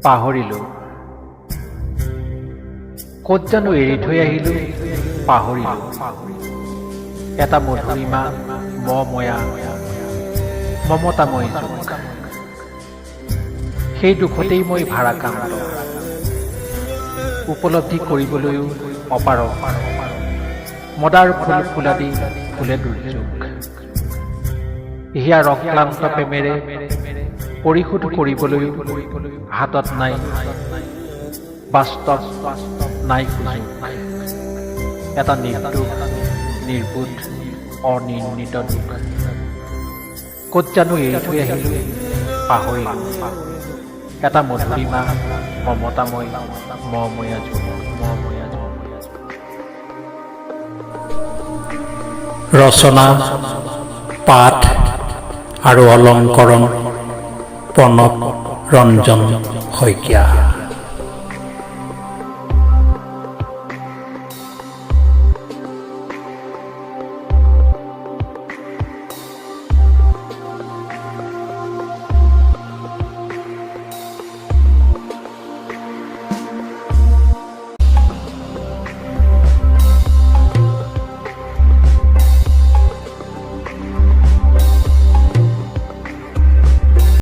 পাহৰিলো ক'ত জানো এৰি থৈ আহিলো পাহৰিলো এটা মধুৰিমা মময়া মমতাময় যুগ সেই দুখতেই মই ভাৰাক্ৰান্ত উপলব্ধি কৰিবলৈও অপাৰগ মদাৰ ফুল ফুলাদি ফুলে দুৰ্যোগ হিয়াৰ অক্লান্ত প্ৰেমেৰে পৰিশোধ কৰিবলৈ হাতত নাই বাস্তৱ নাই সুযোগ এটা নিৰ্দোষ নিৰ্বোধ অনিৰ্ণিত দুখ ক'ত জানো এৰি থৈ আহিলো পাহৰিলো এটা মধুৰিমা মমতাময় মময়া যুগ ৰচনা পাঠ আৰু অলংকৰণ প্ৰণৱ ৰঞ্জন শইকীয়া।